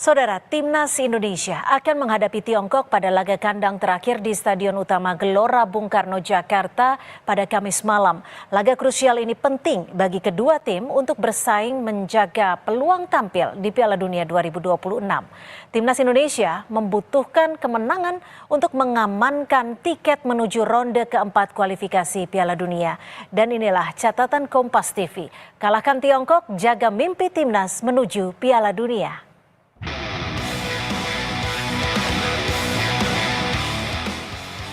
Saudara, Timnas Indonesia akan menghadapi Tiongkok pada laga kandang terakhir di Stadion Utama Gelora Bung Karno, Jakarta pada Kamis malam. Laga krusial ini penting bagi kedua tim untuk bersaing menjaga peluang tampil di Piala Dunia 2026. Timnas Indonesia membutuhkan kemenangan untuk mengamankan tiket menuju ronde keempat kualifikasi Piala Dunia. Dan inilah catatan Kompas TV. Kalahkan Tiongkok, jaga mimpi Timnas menuju Piala Dunia.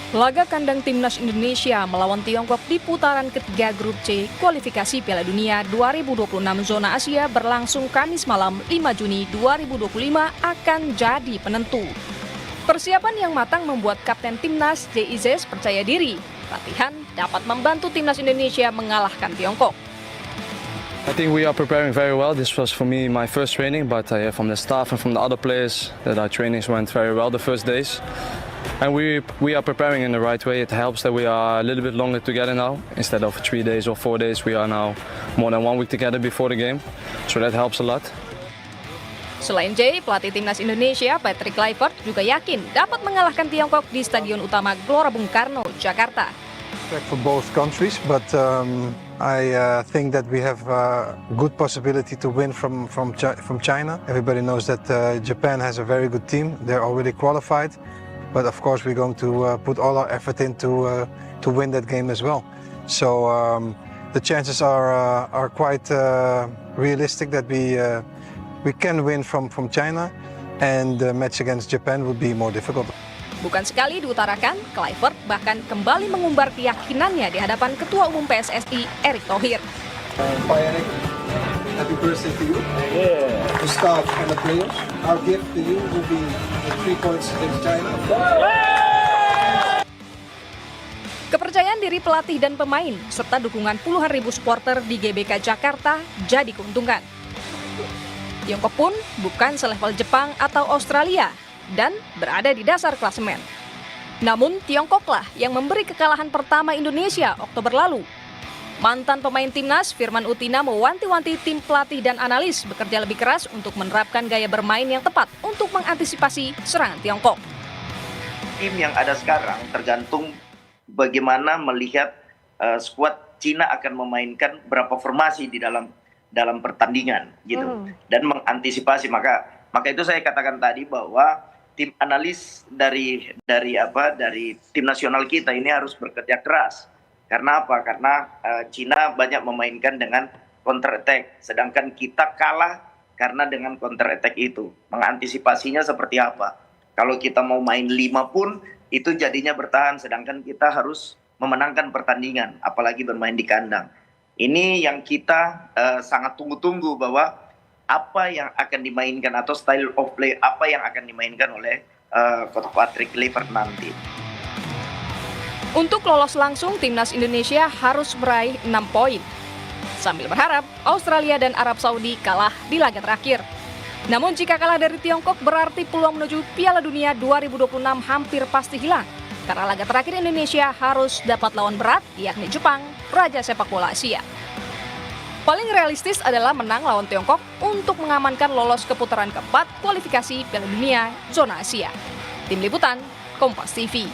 Laga kandang Timnas Indonesia melawan Tiongkok di putaran ketiga Grup C kualifikasi Piala Dunia 2026 zona Asia berlangsung Kamis malam 5 Juni 2025 akan jadi penentu. Persiapan yang matang membuat Kapten Timnas JIZ percaya diri. Latihan dapat membantu Timnas Indonesia mengalahkan Tiongkok. I think we are preparing very well. This was for me my first training, but from the staff and from the other players that our trainings went very well the first days. And we are preparing in the right way. It helps that we are a little bit longer together now. Instead of 3 days or 4 days, we are now more than 1 week together before the game. So that helps a lot. Selain Jay, pelatih Timnas Indonesia Patrick Kluivert juga yakin dapat mengalahkan Tiongkok di Stadion Utama Gelora Bung Karno, Jakarta. For both countries, but I think that we have a good possibility to win from China. Everybody knows that Japan has a very good team. They're already qualified. But of course, we're going to put all our effort in to win that game as well. So the chances are quite realistic that we can win from China, and the match against Japan will be more difficult. Bukan sekali diutarakan, Kluivert bahkan kembali mengumbar keyakinannya di hadapan Ketua Umum PSSI Erick Thohir. Pak Erick, happy birthday to you. To staff and the players, our gift to you will be the 3 points against China. Kepercayaan diri pelatih dan pemain serta dukungan puluhan ribu supporter di GBK Jakarta jadi keuntungan. Tiongkok pun bukan selevel Jepang atau Australia dan berada di dasar klasemen. Namun Tiongkoklah yang memberi kekalahan pertama Indonesia Oktober lalu. Mantan pemain Timnas Firman Utina mewanti-wanti tim pelatih dan analis bekerja lebih keras untuk menerapkan gaya bermain yang tepat untuk mengantisipasi serangan Tiongkok. Tim yang ada sekarang tergantung bagaimana melihat skuad Cina akan memainkan berapa formasi di dalam pertandingan gitu dan mengantisipasi maka itu saya katakan tadi bahwa tim analis dari tim nasional kita ini harus bekerja keras. Karena apa? Karena Cina banyak memainkan dengan counter attack, sedangkan kita kalah karena dengan counter attack itu. Mengantisipasinya seperti apa? Kalau kita mau main 5 pun itu jadinya bertahan, sedangkan kita harus memenangkan pertandingan, apalagi bermain di kandang. Ini yang kita sangat tunggu-tunggu bahwa apa yang akan dimainkan atau style of play apa yang akan dimainkan oleh Coach Patrick Kluivert nanti. Untuk lolos langsung, Timnas Indonesia harus meraih 6 poin. Sambil berharap Australia dan Arab Saudi kalah di laga terakhir. Namun jika kalah dari Tiongkok berarti peluang menuju Piala Dunia 2026 hampir pasti hilang. Karena laga terakhir Indonesia harus dapat lawan berat, yakni Jepang, raja sepak bola Asia. Paling realistis adalah menang lawan Tiongkok untuk mengamankan lolos ke putaran keempat kualifikasi Piala Dunia zona Asia. Tim Liputan, Kompas TV.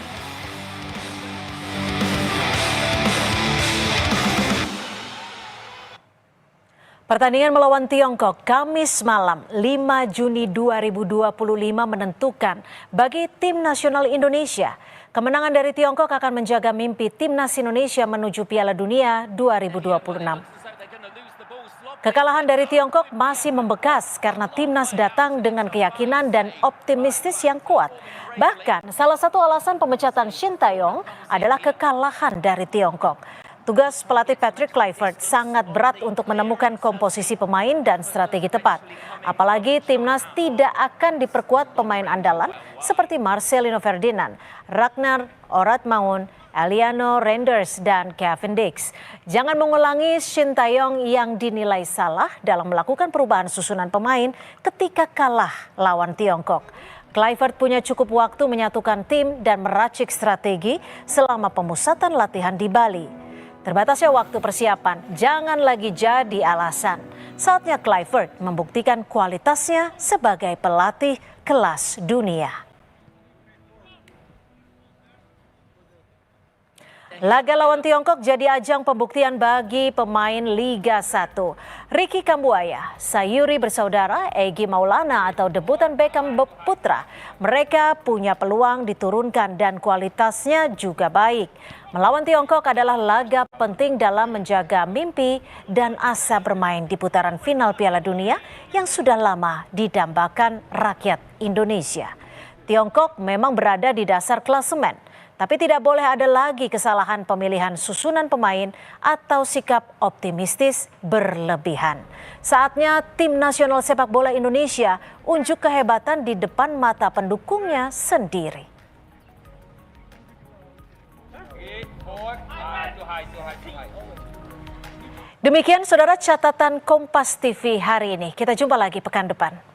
Pertandingan melawan Tiongkok Kamis malam 5 Juni 2025 menentukan bagi tim nasional Indonesia. Kemenangan dari Tiongkok akan menjaga mimpi Timnas Indonesia menuju Piala Dunia 2026. Kekalahan dari Tiongkok masih membekas karena Timnas datang dengan keyakinan dan optimistis yang kuat. Bahkan salah satu alasan pemecatan Shin Tae-yong adalah kekalahan dari Tiongkok. Tugas pelatih Patrick Kluivert sangat berat untuk menemukan komposisi pemain dan strategi tepat. Apalagi Timnas tidak akan diperkuat pemain andalan seperti Marcelino Ferdinand, Ragnar Oratmangun, Eliano Reinders, dan Kevin Dix. Jangan mengulangi Shin Tae-yong yang dinilai salah dalam melakukan perubahan susunan pemain ketika kalah lawan Tiongkok. Kluivert punya cukup waktu menyatukan tim dan meracik strategi selama pemusatan latihan di Bali. Terbatasnya waktu persiapan jangan lagi jadi alasan. Saatnya Kluivert membuktikan kualitasnya sebagai pelatih kelas dunia. Laga lawan Tiongkok jadi ajang pembuktian bagi pemain Liga 1. Ricky Kambuaya, Sayuri bersaudara, Egy Maulana atau debutan Beckham putra. Mereka punya peluang diturunkan dan kualitasnya juga baik. Melawan Tiongkok adalah laga penting dalam menjaga mimpi dan asa bermain di putaran final Piala Dunia yang sudah lama didambakan rakyat Indonesia. Tiongkok memang berada di dasar klasemen. Tapi tidak boleh ada lagi kesalahan pemilihan susunan pemain atau sikap optimistis berlebihan. Saatnya tim nasional sepak bola Indonesia unjuk kehebatan di depan mata pendukungnya sendiri. Demikian saudara catatan Kompas TV hari ini. Kita jumpa lagi pekan depan.